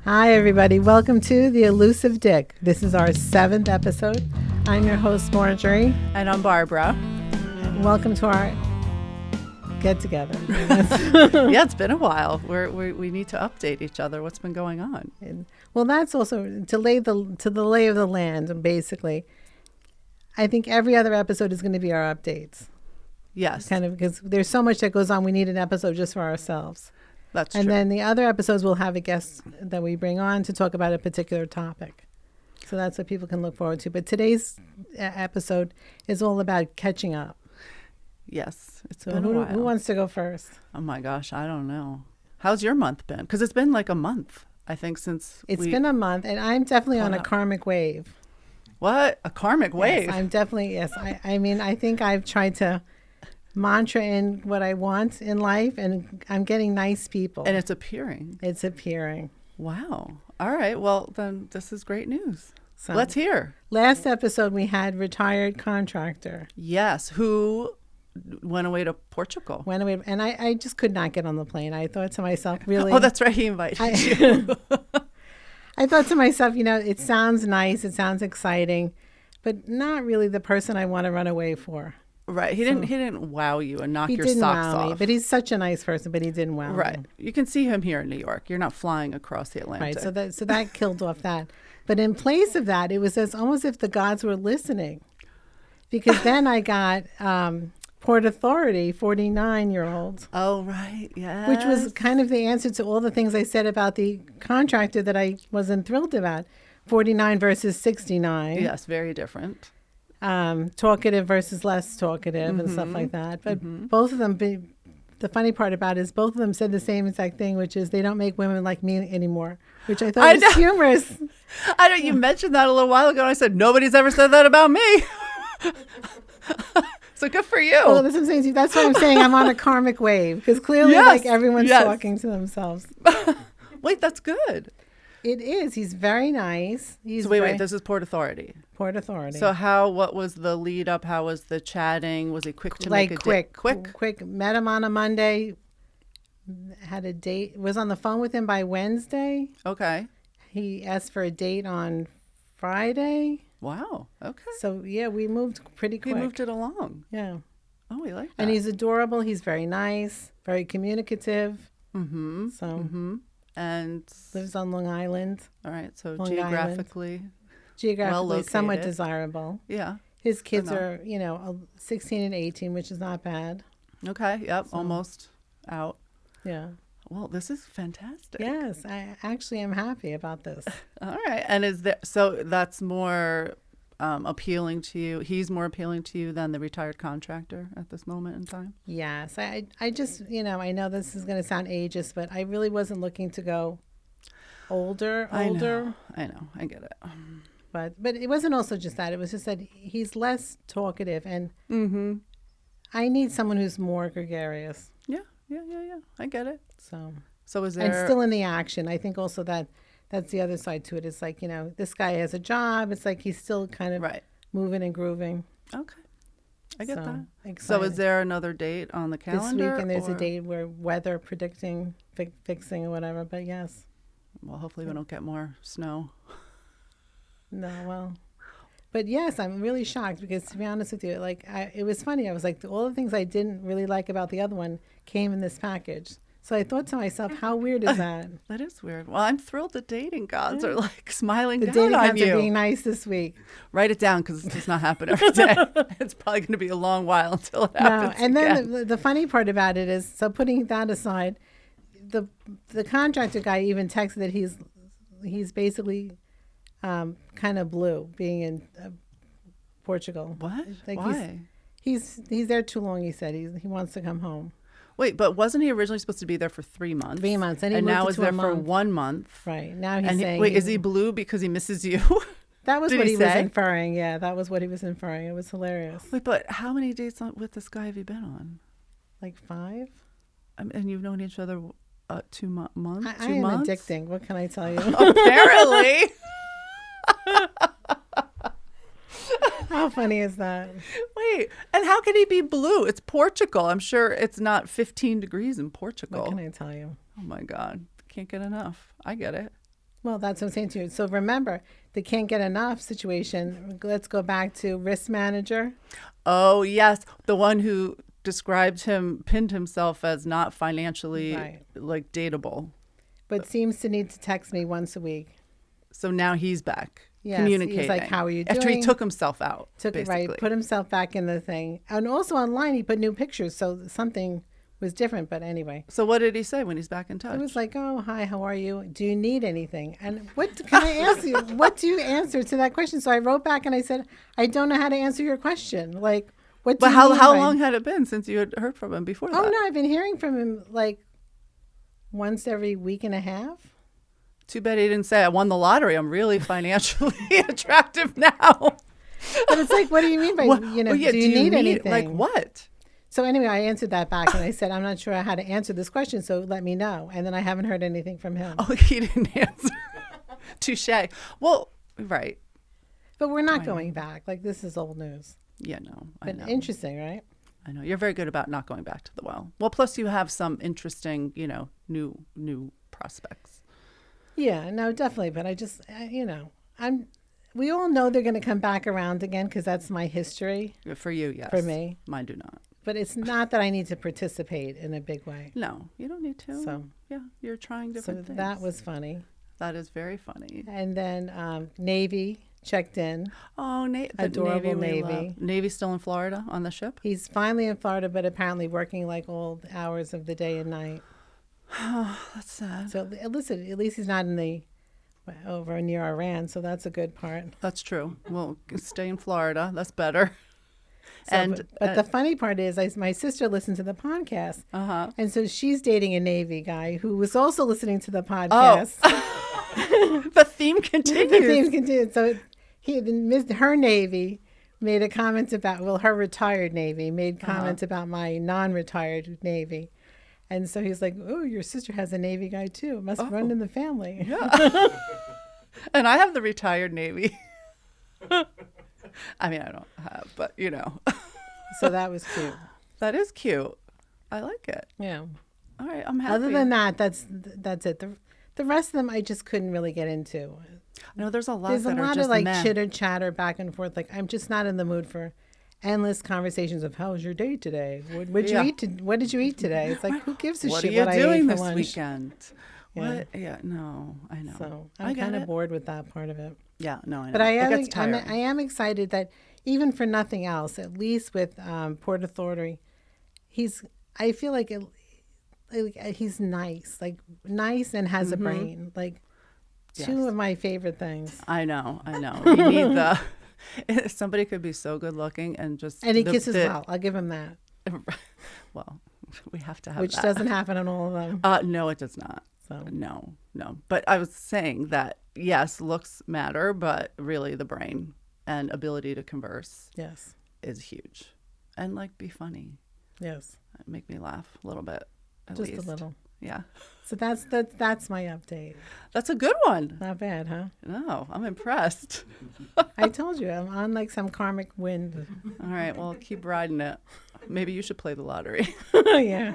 Hi, everybody. Welcome to the Elusive Dick. This is our 7th episode. I'm your host, Marjorie. And I'm Barbara. Welcome to our get-together. Yeah, it's been a while. We need to update each other. What's been going on? Well, that's also to lay the lay of the land, basically. I think every other episode is going to be our updates. Yes. Kind of because there's so much that goes on. We need an episode just for ourselves. That's true. And then the other episodes will have a guest that we bring on to talk about a particular topic. So that's what people can look forward to. But today's episode is all about catching up. Yes. It's So been a while. who wants to go first? Oh my gosh, I don't know. How's your month been? Because it's been like a month, I think, since It's been a month, and I'm definitely on a up. karmic wave. What? A karmic wave? Yes, I'm definitely, yes. I mean, I think I've tried to mantra in what I want in life, and I'm getting nice people. And it's appearing. It's appearing. Wow. All right. Well, then this is great news. So, Let's hear. Last episode, we had retired contractor. Yes. Who went away to Portugal? Went away, and I just could not get on the plane. I thought to myself, really? Oh, that's right. He invited you. I thought to myself, it sounds nice. It sounds exciting, but not really the person I want to run away for. Right. He didn't wow you and knock He your didn't socks wow off. me, but he's such a nice person, but he didn't wow Right. me. You can see him here in New York. You're not flying across the Atlantic. Right. So that killed off that. But in place of that, it was almost if the gods were listening. Because then I got Port Authority, 49-year-old. Oh, right. Yeah. Which was kind of the answer to all the things I said about the contractor that I wasn't thrilled about. 49 versus 69. Yes, very different. Talkative versus less talkative and stuff like that. But both of them, the funny part about it is both of them said the same exact thing, which is they don't make women like me anymore, which I thought was humorous. I know you mentioned that a little while ago, and I said, nobody's ever said that about me. So good for you. Well, that's what I'm saying to you. That's why I'm saying I'm on a karmic wave, because clearly Yes, everyone's yes. talking to themselves. Wait, that's good. It is. He's very nice. So wait, this is Port Authority. Port Authority. So what was the lead up? How was the chatting? Was he quick to make a quick? Quick? Met him on a Monday. Had a date. Was on the phone with him by Wednesday. Okay. He asked for a date on Friday. Wow. Okay. So yeah, we moved pretty quick. He moved it along. Yeah. Oh, we like that. And he's adorable. He's very nice, very communicative. Mm-hmm. So And lives on Long Island. all right. So Long geographically. Geographically somewhat located. desirable. Yeah. His kids Enough. are, 16 and 18, which is not bad. Okay. Yep. Almost out. Yeah. Well, this is fantastic. Yes, I actually am happy about this. All right. And so that's more appealing to you? He's more appealing to you than the retired contractor at this moment in time? Yes. I just, I know this is going to sound ageist, but I really wasn't looking to go older. I know. I get it. But it wasn't also just that. It was just that he's less talkative, and I need someone who's more gregarious. Yeah. I get it. So is there... And still in the action. I think also that's the other side to it. It's like, this guy has a job. It's like he's still kind of moving and grooving. Okay. I get that. Excited. So is there another date on the calendar? This week, and there's a date where weather predicting, fixing or whatever. But yes. Well, hopefully we don't get more snow. No, well. But yes, I'm really shocked because, to be honest with you, it was funny. I was like, all the things I didn't really like about the other one came in this package. So I thought to myself, how weird is that? That is weird. Well, I'm thrilled the dating gods are like smiling The down dating on gods you. are being nice this week. Write it down because it does not happen every day. It's probably going to be a long while until it happens. And again. then the funny part about it is, so putting that aside, the contractor guy even texted that he's basically kind of blue being in Portugal. What? Like Why? He's there too long. He said he wants to come home. Wait, but wasn't he originally supposed to be there for 3 months? 3 months, and he and moved now it is to a there for month. 1 month. Right now he's And saying. wait, is he blue because he misses you? That was Did what he he was say? inferring. Yeah, that was what he was inferring. It was hilarious. Wait, but how many dates with this guy have you been on? Like 5. And you've known each other 2 months? I 2 am months? addicting. What can I tell you? Apparently. How funny is that? Wait, and how can he be blue? It's Portugal. I'm sure it's not 15 degrees in Portugal. What can I tell you? Oh my God. Can't get enough. I get it. Well, that's what I'm saying to you. So remember, the can't get enough situation. Let's go back to risk manager. Oh, yes. The one who pinned himself as not financially Right. like dateable. But seems to need to text me once a week. So now he's back Yes, communicating. he's like, "How are you After he doing?" took himself out, Took it basically. right, put himself back in the thing. And also online, he put new pictures. So something was different. But anyway, So what did he say when he's back in touch? it was like, "Oh, hi, how are you? Do you need anything?" And what can I ask you? What do you answer to that question? So I wrote back and I said, "I don't know how to answer your question. Like, what do But you how mean how by-" long had it been since you had heard from him before Oh, that? no, I've been hearing from him like once every week and a half. Too bad he didn't say I won the lottery. I'm really financially attractive now. But it's like, what do you mean by, Well, do you do need anything? like what? So anyway, I answered that back and I said, I'm not sure how to answer this question, so let me know. And then I haven't heard anything from him. Oh, he didn't answer. Touche. Well, right. But we're not going back. Like, this is old news. Yeah, no, I But know. interesting, right? I know. You're very good about not going back to the well. Well, plus you have some interesting, new prospects. Yeah, no, definitely. But I just, we all know they're going to come back around again because that's my history For you, yes. for me. Mine do not. But it's not that I need to participate in a big way. No, you don't need to. So- yeah, you're trying So different things. that was funny. That is very funny. And then Navy checked in. Oh, the Adorable Navy. We Navy. love. Navy's still in Florida on the ship? He's finally in Florida, but apparently working like all hours of the day and night. Oh, that's sad. So listen, at least he's not over near Iran, so that's a good part. That's true. We'll stay in Florida. That's better. So, but the funny part is, my sister listened to the podcast, and so she's dating a Navy guy who was also listening to the podcast. The theme continues. The theme continued. So her Navy made a comment about, her retired Navy made comments about my non-retired Navy. And so he's like, "Oh, your sister has a Navy guy too. It must run in the family." Yeah. And I have the retired Navy. I mean, I don't have, but So that was cute. That is cute. I like it. Yeah. All right, I'm happy. Other than that, that's it. The rest of them I just couldn't really get into. No, there's a lot There's a that are lot just of like meh. chitter chatter back and forth. Like, I'm just not in the mood for endless conversations of how was your day today? What Yeah. what did you eat today? It's like, who gives a What are shit you what I ate doing for this lunch? weekend? Yeah. What? Yeah, no, I know. So I I'm get kind of it. bored with that part of it. Yeah, no, I know. But I It am, gets tiring. I am excited that even for nothing else, at least with Port Authority, I feel like he's nice and has a brain. Like, two Yes. of my favorite things. I know. You need the. Somebody could be so good looking and just. And he kisses well. I'll give him that. Well, we have to have Which that. doesn't happen on all of them. No, it does not. So No. But I was saying that yes, looks matter, but really the brain and ability to converse yes, is huge, and like be funny, yes, make me laugh a little bit, at just least. a little. Yeah, So that's my update. that's a good one. Not bad, huh? No, I'm impressed. I told you I'm on like some karmic wind. All right, well, keep riding it. Maybe you should play the lottery. Yeah,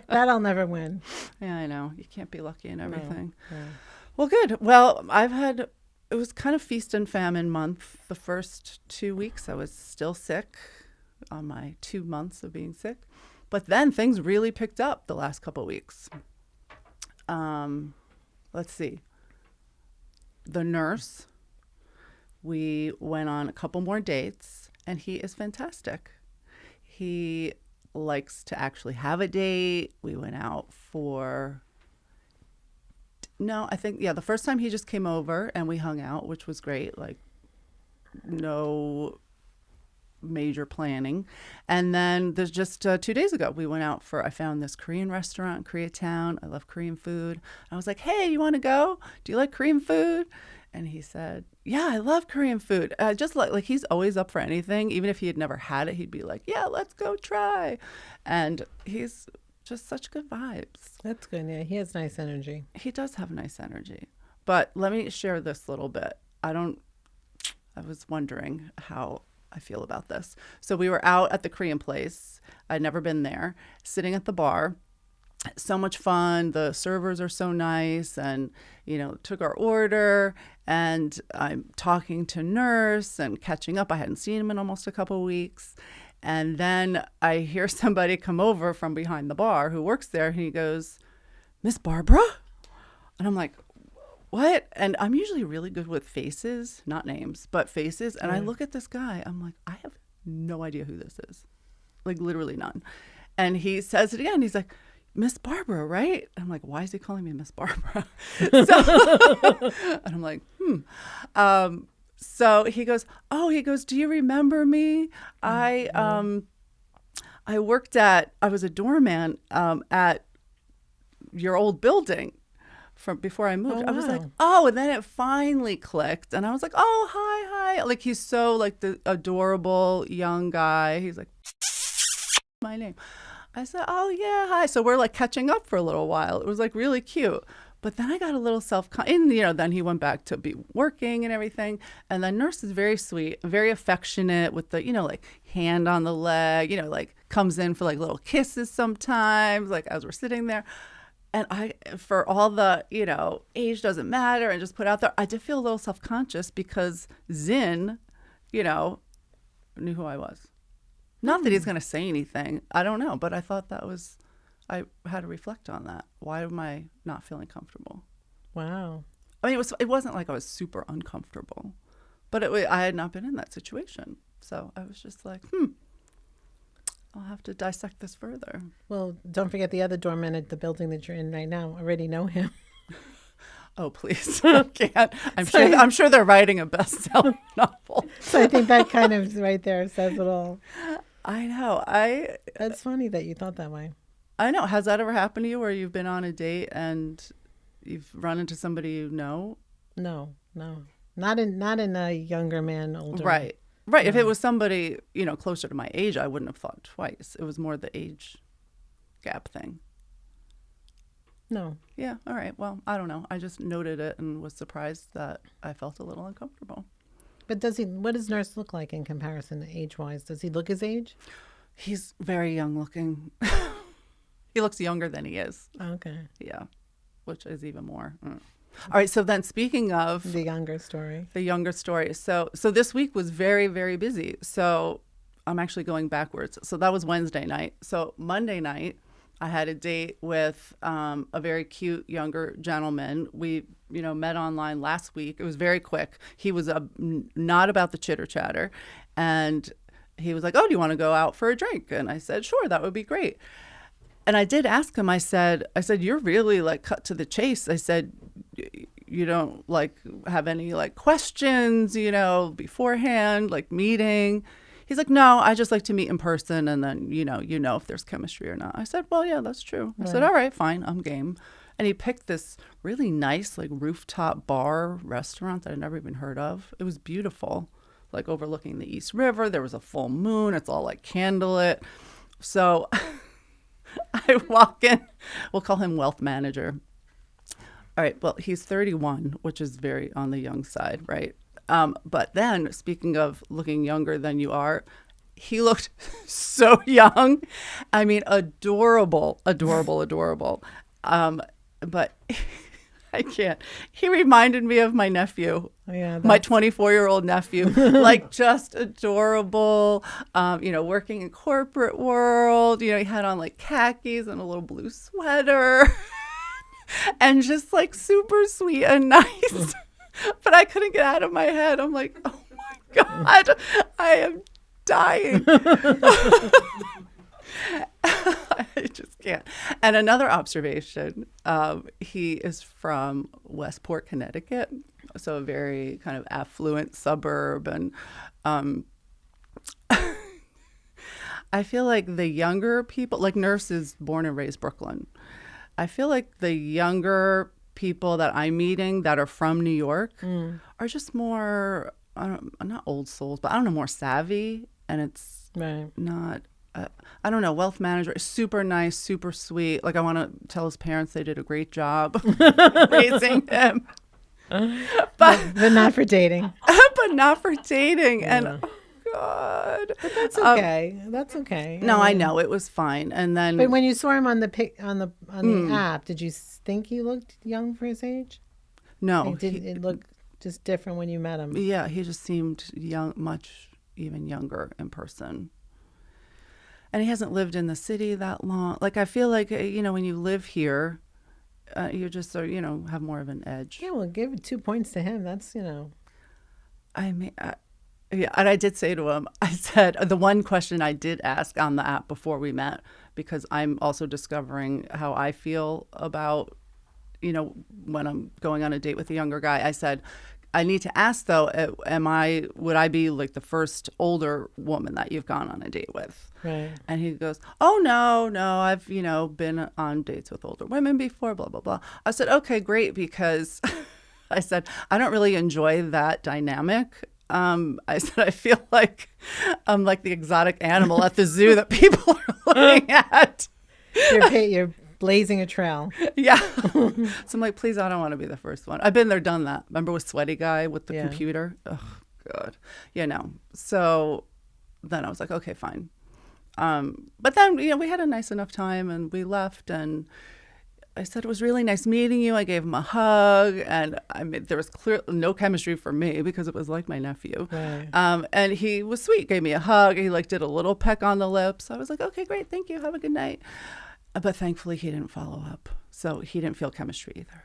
that I'll never win. Yeah, I know. You can't be lucky in everything. No. Well, good. Well, it was kind of feast and famine month. The first 2 weeks I was still sick on my 2 months of being sick. But then things really picked up the last couple of weeks. Let's see. The nurse, we went on a couple more dates, and he is fantastic. He likes to actually have a date. We went out for... No, I think, the first time he just came over and we hung out, which was great. Like, no major planning. And then there's just 2 days ago, we went out I found this Korean restaurant in Koreatown. I love Korean food. I was like, hey, you want to go? Do you like Korean food? And he said, yeah, I love Korean food. Just like he's always up for anything. Even if he had never had it, he'd be like, yeah, let's go try. And he's just such good vibes. That's good. Yeah, he has nice energy. He does have nice energy. But let me share this little bit. I was wondering how I feel about this. So we were out at the Korean place. I'd never been there, sitting at the bar, so much fun. The servers are so nice, and took our order, and I'm talking to nurse and catching up. I hadn't seen him in almost a couple of weeks. And then I hear somebody come over from behind the bar who works there, and he goes, "Miss Barbara?" And I'm like, "What?" And I'm usually really good with faces, not names, but faces. And I look at this guy, I'm like, I have no idea who this is. Like, literally none. And he says it again. He's like, "Miss Barbara, right?" And I'm like, why is he calling me Miss Barbara? And I'm like, So he goes, "Do you remember me? I was a doorman at your old building from before I moved." Oh, I was like, wow. "Oh," and then it finally clicked. And I was like, "Oh, hi." Like, he's so like the adorable young guy. He's like, "My name." I said, "Oh yeah, hi." So we're like catching up for a little while. It was like really cute. But then I got a little then he went back to be working and everything. And the nurse is very sweet, very affectionate with the, like hand on the leg, like comes in for like little kisses sometimes, like as we're sitting there. And for all the, age doesn't matter and just put out there, I did feel a little self-conscious because Zin, knew who I was. Not that he's going to say anything. I don't know. But I thought I had to reflect on that. Why am I not feeling comfortable? Wow. I mean, it wasn't like I was super uncomfortable, but I had not been in that situation. So I was just like, I'll have to dissect this further. Well, don't forget the other doorman at the building that you're in right now. I already know him. Oh, please. I can't. I'm sure they're writing a best-selling novel. So I think that kind of right there says it all. I know. That's funny that you thought that way. I know. Has that ever happened to you where you've been on a date and you've run into somebody you know? No. Not in a younger man, older. Right. Right. If it was somebody, closer to my age, I wouldn't have thought twice. It was more the age gap thing. No. Yeah. All right. Well, I don't know. I just noted it and was surprised that I felt a little uncomfortable. But what does Nurse look like in comparison age-wise? Does he look his age? He's very young looking. He looks younger than he is. Okay. Yeah. Which is even more. All right. So then speaking of the younger story. So this week was very, very busy. So I'm actually going backwards. So that was Wednesday night. So Monday night, I had a date with a very cute younger gentleman. We, met online last week. It was very quick. He was not about the chitter chatter. And he was like, "Oh, do you want to go out for a drink?" And I said, "Sure, that would be great." And I did ask him, I said, "You're really like cut to the chase." I said, "You don't like have any like questions, beforehand, like meeting?" He's like, "No, I just like to meet in person. And then, if there's chemistry or not." I said, "Well, yeah, that's true." I said, "All right, fine, I'm game." And he picked this really nice, like rooftop bar restaurant that I'd never even heard of. It was beautiful, like overlooking the East River. There was a full moon. It's all like candlelit. So I walk in, we'll call him wealth manager. All right, well, he's 31, which is very on the young side, right? But then, speaking of looking younger than you are, he looked so young. I mean, adorable. But I can't. He reminded me of my nephew, my 24-year-old nephew, like just adorable, working in corporate world. He had on like khakis and a little blue sweater and just like super sweet and nice. But I couldn't get out of my head. I'm like, oh my God, I am dying. I just can't. And another observation, he is from Westport, Connecticut, so a very kind of affluent suburb. And I feel like the younger people, like Nurse is born and raised Brooklyn. I feel like the younger people that I'm meeting that are from New York are just more, not old souls, but I don't know, more savvy. And it's not... I don't know, wealth manager is super nice, super sweet. Like, I want to tell his parents they did a great job raising him. But not for dating. But not for dating. And oh God. But that's okay. That's okay. No, I know it was fine. And then, But when you saw him on the app, did you think he looked young for his age? no, Like, did it look just different when you met him? yeah, he just seemed young, much even younger in person. And he hasn't lived in the city that long. Like, I feel like, when you live here, you just, have more of an edge. Yeah, well, give 2 points to him. That's, I mean, yeah, and I did say to him, I said, the one question I did ask on the app before we met, because I'm also discovering how I feel about, when I'm going on a date with a younger guy, I said, I need to ask though, would I be like the first older woman that you've gone on a date with? right. And he goes, oh, no, I've, been on dates with older women before, blah, blah, blah. I said, okay, great, because I said, I don't really enjoy that dynamic. I said, I feel like I'm like the exotic animal at the zoo that people are looking at. You're blazing a trail. Yeah. So I'm like, please, I don't want to be the first one. I've been there, done that. Remember with Sweaty Guy with the computer? Oh, God. So then I was like, okay, fine. But then, we had a nice enough time and we left, and I said, it was really nice meeting you. I gave him a hug, and there was clearly no chemistry for me because it was like my nephew. Right. And he was sweet, gave me a hug. He did a little peck on the lips. I was like, okay, great. Thank you. Have a good night. But thankfully he didn't follow up. So he didn't feel chemistry either.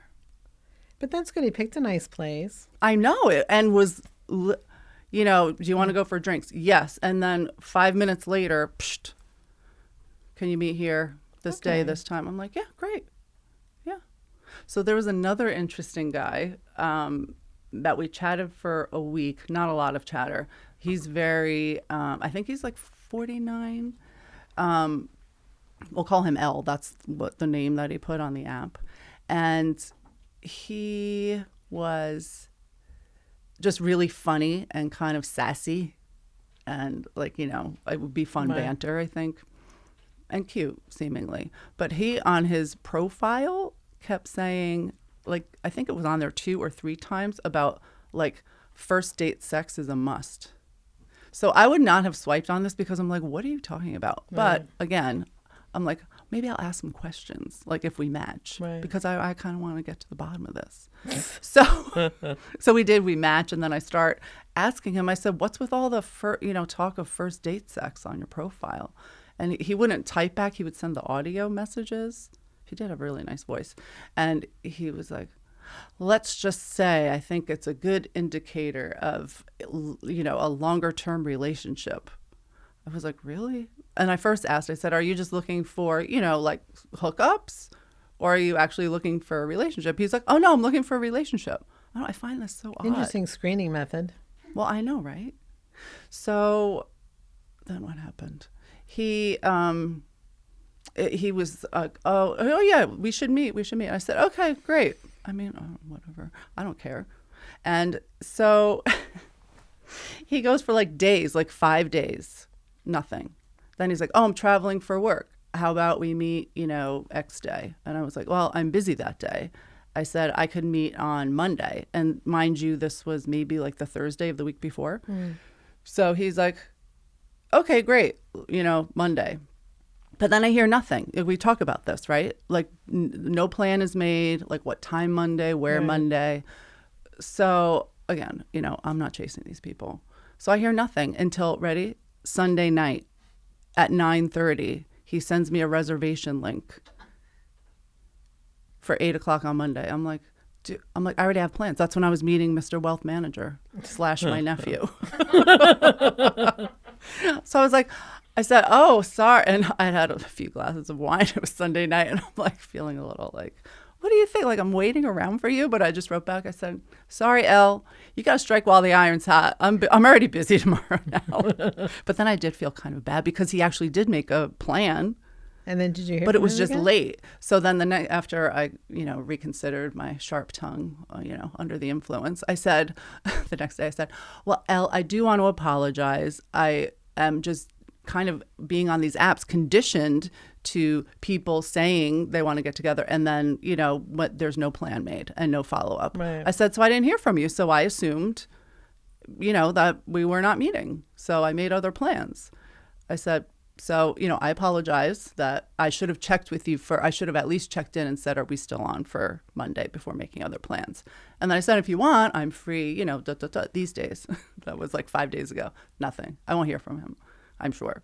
But that's good. He picked a nice place. I know it, and was, do you want to go for drinks? Yes. And then 5 minutes later, psht, can you meet here this day, this time? I'm like, yeah, great. Yeah. So there was another interesting guy that we chatted for a week. Not a lot of chatter. He's very, I think he's like 49. We'll call him L. That's what the name that he put on the app. And he was just really funny and kind of sassy. And it would be fun banter, I think. And cute, seemingly. But he, on his profile, kept saying, I think it was on there 2 or 3 times about, first date sex is a must. So I would not have swiped on this because I'm like, what are you talking about? Right. But again, I'm like, maybe I'll ask some questions, if we match, because I kind of want to get to the bottom of this. So we match, and then I start asking him, I said, what's with all the, talk of first date sex on your profile? And he wouldn't type back. He would send the audio messages. He did have a really nice voice. And he was like, let's just say I think it's a good indicator of, a longer term relationship. I was like, really? And I first asked, I said, are you just looking for, hookups? Or are you actually looking for a relationship? He's like, oh, no, I'm looking for a relationship. I find this so odd. Interesting screening method. Well, I know, right? So then what happened? He was like, oh, yeah, we should meet. I said, okay, great. I mean, whatever. I don't care. And so he goes for days, 5 days. Nothing. Then he's like, oh, I'm traveling for work. How about we meet, X day? And I was like, well, I'm busy that day. I said I could meet on Monday. And mind you, this was maybe the Thursday of the week before. Mm. So he's like, okay, great, Monday. But then I hear nothing. We talk about this, right? No plan is made, what time Monday, where Monday. So again, I'm not chasing these people. So I hear nothing until, ready? Sunday night at 9:30, he sends me a reservation link for 8:00 on Monday. I'm like, I already have plans. That's when I was meeting Mr. Wealth Manager / my nephew. So I was like, I said, oh, sorry. And I had a few glasses of wine. It was Sunday night. And I'm feeling a little what do you think? I'm waiting around for you. But I just wrote back. I said, sorry, Elle, you got to strike while the iron's hot. I'm already busy tomorrow now. But then I did feel kind of bad because he actually did make a plan. And then did you hear But from it was him just again? late. So then the night after I, reconsidered my sharp tongue, under the influence, I said, the next day I said, well, Elle, I do want to apologize. I am just kind of being on these apps conditioned to people saying they want to get together and then, there's no plan made and no follow-up. Right. I said, so I didn't hear from you. So I assumed that we were not meeting. So I made other plans. I said, so, I apologize that I should have checked with you I should have at least checked in and said, are we still on for Monday before making other plans? And then I said, if you want, I'm free, these days. That was like 5 days ago. Nothing. I won't hear from him. I'm sure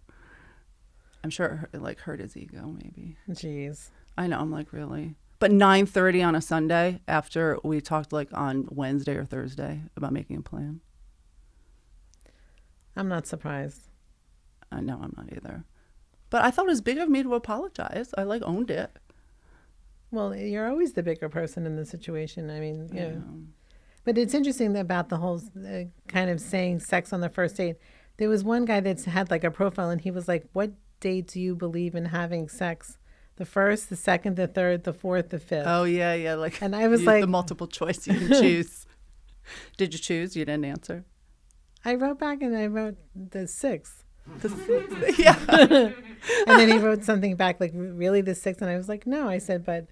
it like hurt his ego maybe. Jeez. I know. I'm like, really? But 9:30 on a Sunday after we talked like on Wednesday or Thursday about making a plan. I'm not surprised. I know I'm not either. But I thought it was big of me to apologize. I like owned it. Well, you're always the bigger person in the situation. I mean, But it's interesting about the whole kind of saying sex on the first date. There was one guy that had like a profile and he was like, what date do you believe in having sex? The first, the second, the third, the fourth, the fifth. Oh, yeah. Like, and I was like, the multiple choice you can choose. Did you choose? You didn't answer? I wrote back and I wrote the sixth. The sixth? Yeah. And then he wrote something back like, really, the sixth? And I was like, no. I said, but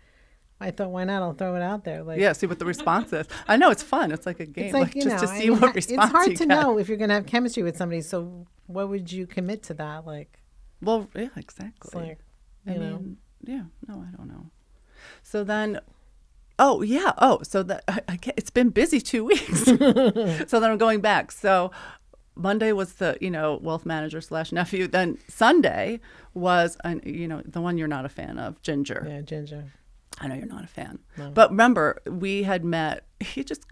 I thought, why not? I'll throw it out there. Like, yeah, see what the response is. I know, it's fun. It's like a game. It's like, just to see what response it's hard you to get. know if you're going to have chemistry with somebody. So what would you commit to that? Like, well, yeah, exactly. It's like, I mean, yeah, no, I don't know. So then, so that it's been busy 2 weeks. So then I'm going back. So Monday was the, wealth manager / nephew. Then Sunday was, the one you're not a fan of, Ginger. Yeah, Ginger. I know you're not a fan. No. But remember, we had met, he just,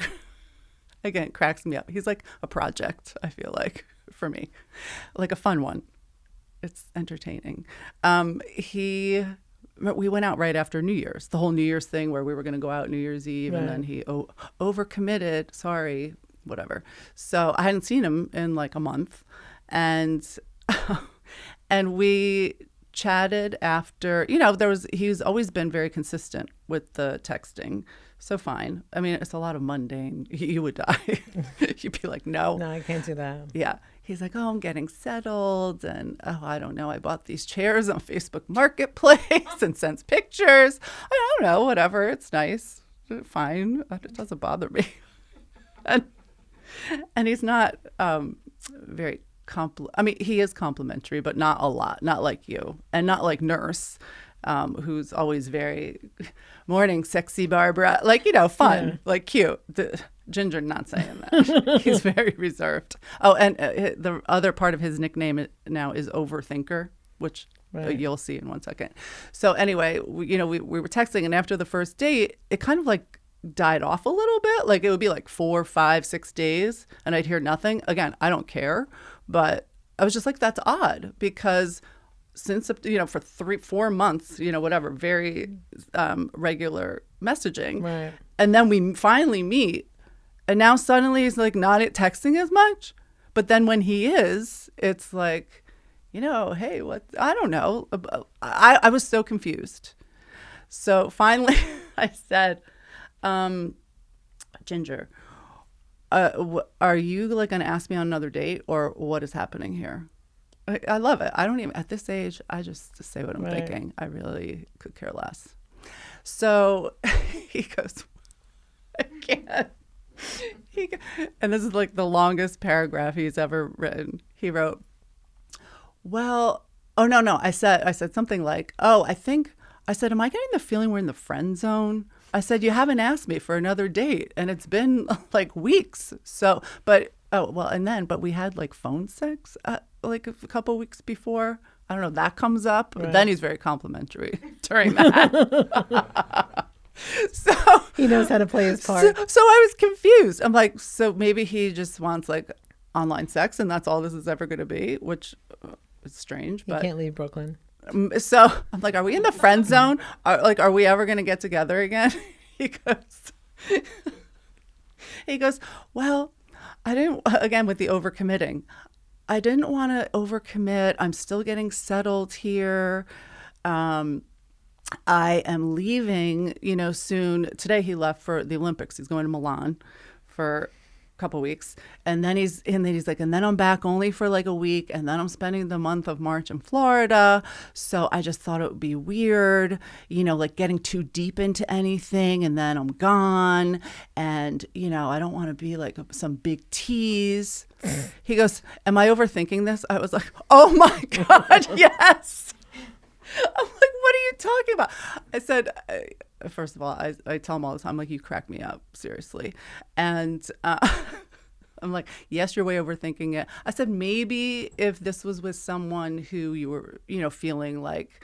again, cracks me up. He's like a project, I feel like, for me. Like a fun one. It's entertaining. We went out right after New Year's, the whole New Year's thing where we were going to go out New Year's Eve, right. And then he overcommitted. Sorry, whatever. So I hadn't seen him in like a month, and we chatted after. He's always been very consistent with the texting. So fine. I mean, it's a lot of mundane. You would die. You'd be like, no. No, I can't do that. Yeah. He's like, oh, I'm getting settled. And, I don't know. I bought these chairs on Facebook Marketplace and sends pictures. I don't know, whatever. It's nice. Fine. It doesn't bother me. And he's not very he is complimentary, but not a lot. Not like you. And not like Nurse, who's always very morning, sexy Barbara. Like, fun, like cute. Ginger not saying that. He's very reserved. Oh, and the other part of his nickname now is Overthinker, which right. You'll see in 1 second. So anyway, we were texting, and after the first date, it kind of like died off a little bit. Like it would be like 4, 5, 6 days, and I'd hear nothing. Again, I don't care, but I was just like, that's odd because since for 3-4 months, whatever, very regular messaging, right. And then we finally meet. And now suddenly he's like not texting as much. But then when he is, it's like, hey, what? I don't know. I was so confused. So finally I said, Ginger, are you like going to ask me on another date or what is happening here? I love it. I don't even, at this age, I just say what I'm right. thinking. I really could care less. So he goes, I can't. And this is like the longest paragraph he's ever written. He wrote, well, oh, no. I said something like, I said, am I getting the feeling we're in the friend zone? I said, you haven't asked me for another date and it's been like weeks. So, but we had like phone sex like a couple weeks before. I don't know, that comes up. Right. Then he's very complimentary during that. So he knows how to play his part. So I was confused. I'm like, so maybe he just wants like online sex and that's all this is ever going to be, which is strange. But he can't leave Brooklyn. So I'm like, are we in the friend zone? Are we ever going to get together again? He goes, well, I didn't, again, with the overcommitting, I didn't want to overcommit. I'm still getting settled here. I am leaving, soon. Today he left for the Olympics. He's going to Milan for couple weeks, and then he's like, and then I'm back only for like a week, and then I'm spending the month of March in Florida. So I just thought it would be weird, like getting too deep into anything, and then I'm gone, and I don't want to be like some big tease. He goes, "Am I overthinking this?" I was like, "Oh my God, yes." I'm like, "What are you talking about?" I said, first of all, I tell him all the time, like, "You crack me up, seriously." And I'm like, "Yes, you're way overthinking it." I said, "Maybe if this was with someone who you were, feeling like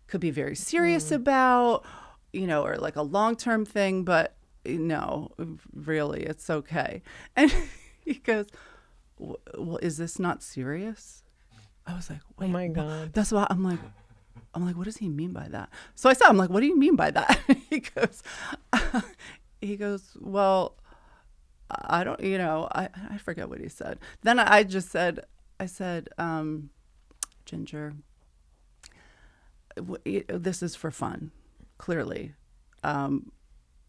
could be very serious about, or like a long-term thing, but no, really, it's okay." And he goes, "Well, is this not serious?" I was like, "Wait, Oh my God. that's why I'm like, what does he mean by that?" So I said, I'm like, "What do you mean by that?" He goes, "Well, I don't, I forget what he said. Then I just said, "Ginger, this is for fun, clearly.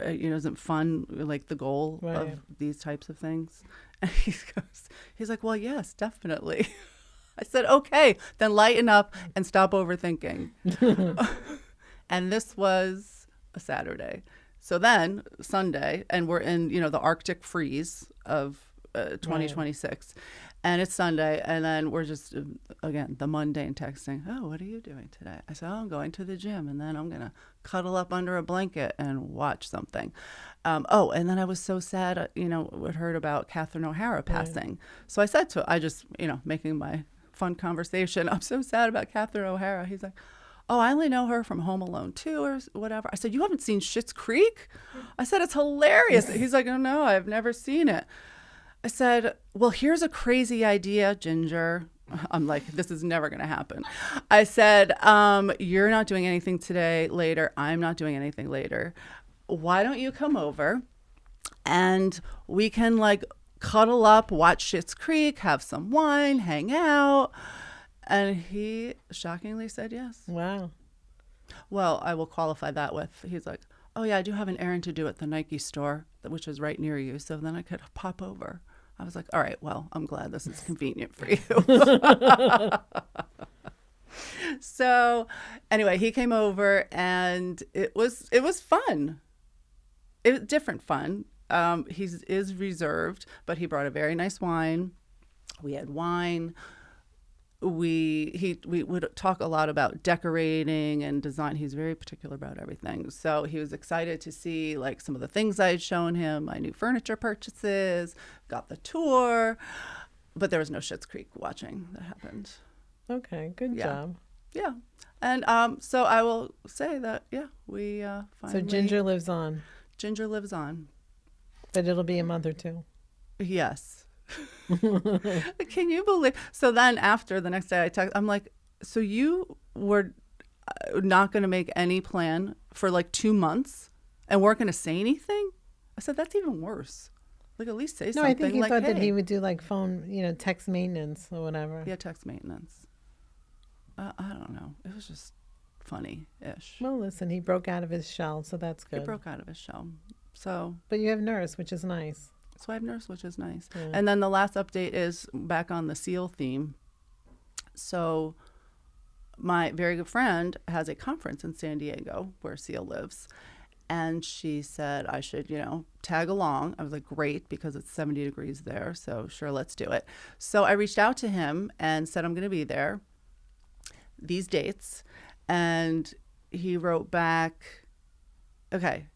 Isn't fun like the goal of these types of things?" And he's like, "Well, yes, definitely." I said, "Okay, then lighten up and stop overthinking." And this was a Saturday. So then Sunday, and we're in, the Arctic freeze of 2026. And it's Sunday, and then we're just, again, the mundane texting. "Oh, what are you doing today?" I said, "Oh, I'm going to the gym, and then I'm going to cuddle up under a blanket and watch something." And then I was so sad, we heard about Catherine O'Hara passing. So I said to I just, making my fun conversation, "I'm so sad about Catherine O'Hara." He's like, "Oh, I only know her from Home Alone 2 or whatever." I said, "You haven't seen Schitt's Creek?" I said, "It's hilarious." He's like, "Oh, no, I've never seen it." I said, "Well, here's a crazy idea, Ginger." I'm like, this is never going to happen. I said, "You're not doing anything today, later. I'm not doing anything later. Why don't you come over and we can like cuddle up, watch Schitt's Creek, have some wine, hang out?" And he shockingly said yes. Wow. Well, I will qualify that with, he's like, "Oh yeah, I do have an errand to do at the Nike store, which is right near you, so then I could pop over." I was like, "All right, well, I'm glad this is convenient for you." So anyway, he came over, and it was fun. It was different fun. He is reserved, but he brought a very nice wine. We had wine. We would talk a lot about decorating and design. He's very particular about everything. So he was excited to see like some of the things I had shown him, my new furniture purchases, got the tour, but there was no Schitt's Creek watching that happened. Okay, good job. Yeah. And so I will say that, we finally... So Ginger lives on. Ginger lives on. But it'll be a month or two. Yes. Can you believe? So then after the next day I text, I'm like, "So you were not going to make any plan for like 2 months and weren't going to say anything?" I said, "That's even worse. Like, at least say something." No, I think he like, thought that "Hey." he would do like phone, text maintenance or whatever. Yeah, text maintenance. I don't know. It was just funny-ish. Well, listen, he broke out of his shell, so that's good. He broke out of his shell. So. But you have Nurse, which is nice. So I have Nurse, which is nice. Yeah. And then the last update is back on the SEAL theme. So my very good friend has a conference in San Diego where SEAL lives. And she said I should, tag along. I was like, great, because it's 70 degrees there. So sure, let's do it. So I reached out to him and said, I'm going to be there these dates. And he wrote back, okay,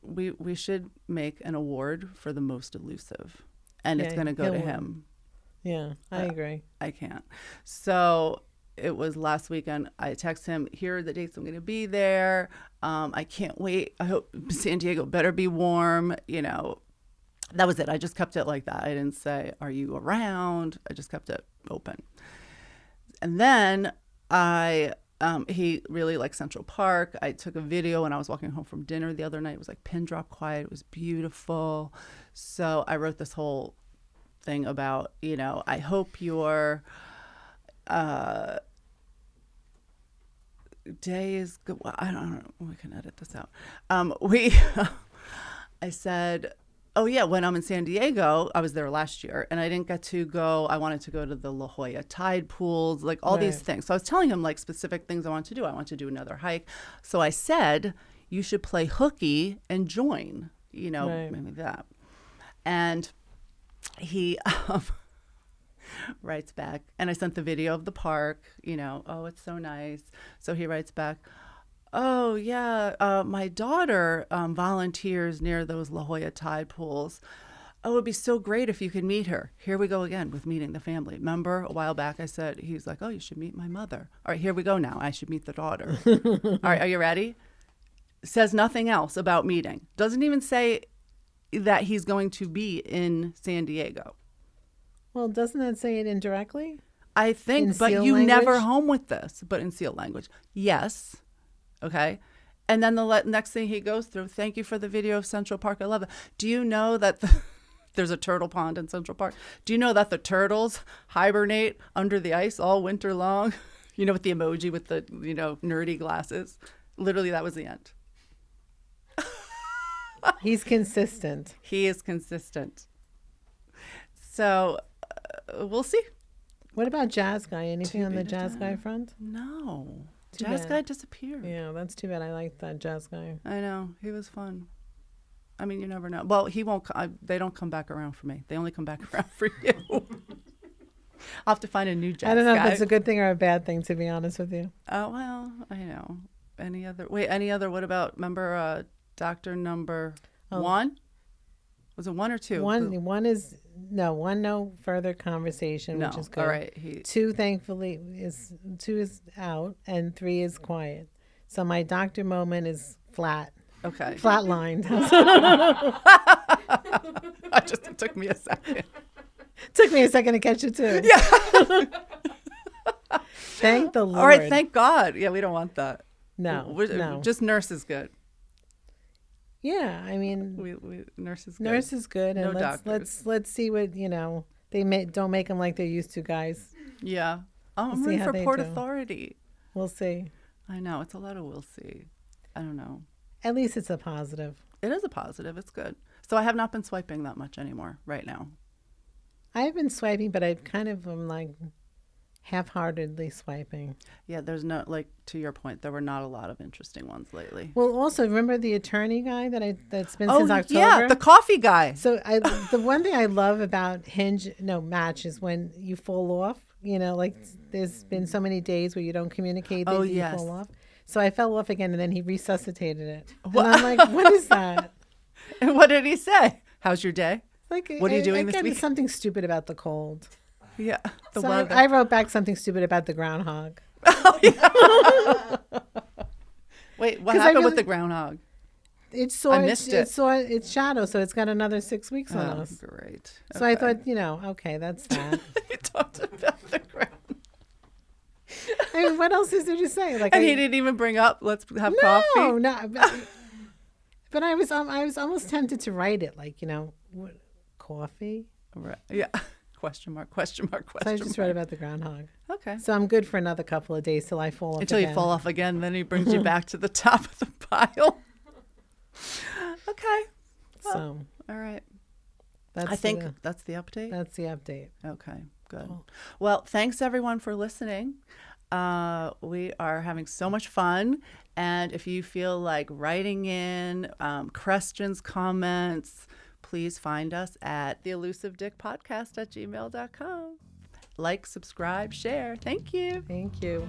we should make an award for the most elusive, and it's going to go to him. Yeah, I agree. I can't. So it was last weekend. I text him, "Here are the dates I'm going to be there. I can't wait. I hope San Diego better be warm." That was it. I just kept it like that. I didn't say, "Are you around?" I just kept it open. And then he really liked Central Park. I took a video when I was walking home from dinner the other night. It was like pin drop quiet. It was beautiful. So I wrote this whole thing about, I hope your day is good. Well, I don't know. We can edit this out. I said, Oh, yeah. When I'm in San Diego, I was there last year, and I didn't get to go. I wanted to go to the La Jolla tide pools, like all these things. So I was telling him like specific things I want to do. I want to do another hike. So I said, you should play hooky and join, maybe that. And he writes back, and I sent the video of the park, oh, it's so nice. So he writes back, oh, yeah, my daughter volunteers near those La Jolla tide pools. Oh, it would be so great if you could meet her. Here we go again with meeting the family. Remember a while back I said, he's like, oh, you should meet my mother. All right, here we go now. I should meet the daughter. All right, are you ready? Says nothing else about meeting. Doesn't even say that he's going to be in San Diego. Well, doesn't that say it indirectly? I think, In but seal you language? never home with this, but in seal language. Yes. Okay. And then the next thing he goes through, thank you for the video of Central Park. I love it. Do you know that there's a turtle pond in Central Park? Do you know that the turtles hibernate under the ice all winter long? With the emoji with the, nerdy glasses. Literally, that was the end. He's consistent. He is consistent. So we'll see. What about Jazz Guy? Anything To on be the Jazz Guy determined. front? No. Too Jazz bad. Guy disappeared. Yeah, that's too bad. I like that Jazz Guy. I know. He was fun. I mean, you never know. Well, he won't. They don't come back around for me. They only come back around for you. I'll have to find a new Jazz Guy. I don't know if it's a good thing or a bad thing, to be honest with you. Oh, well, I know. Any other? What about, remember Doctor Number One? Was it one or two? One is no further conversation, No. which is good. All right. Two, thankfully, two is out, and 3 is quiet. So my doctor moment is flat. Okay. Flatlined. It took me a second. Took me a second to catch it too. Yeah. Thank the Lord. All right. Thank God. Yeah, we don't want that. No. Just nurse is good. Yeah, I mean, Nurse is good. nurse is good, and No let's doctors. see what don't make them like they're used to, guys. Yeah. I'm We'll see rooting how for they Port do. Authority. We'll see. I know. It's a lot of we'll see. I don't know. At least it's a positive. It is a positive. It's good. So I have not been swiping that much anymore right now. I've been swiping, but I've kind of like half-heartedly swiping. Yeah, there's no, like, to your point, there were not a lot of interesting ones lately. Well, also remember the attorney guy that's been since October. Yeah, the coffee guy. So the one thing I love about Match is when you fall off. Like there's been so many days where you don't communicate that you fall off. So I fell off again, and then he resuscitated it. And I'm like, what is that? And what did he say? How's your day? Like, What are you doing this again, week? Something stupid about the cold. Yeah, the So weather. I wrote back something stupid about the groundhog. Wait, what 'Cause I happened with really- the groundhog? It saw I missed it. It saw its shadow, so it's got another 6 weeks on Oh, us. great. So I thought, okay, that's that. You talked about the ground. I mean, what else is there to say? Like, And he didn't even bring up, let's have coffee? No. But I was almost tempted to write it, like, what, coffee? Right. Yeah. Question mark, question mark, question So I mark. just wrote about the groundhog. Okay. So I'm good for another couple of days till I fall off. Until you again. fall off again, then he brings you back to the top of the pile. Okay. So All right. that's I think that's the update. that's the update. Okay, good. Cool. Well, thanks everyone for listening. We are having so much fun. And if you feel like writing in questions, comments, please find us at the Elusive Dick Podcast at gmail.com. Like, subscribe, share. Thank you. Thank you.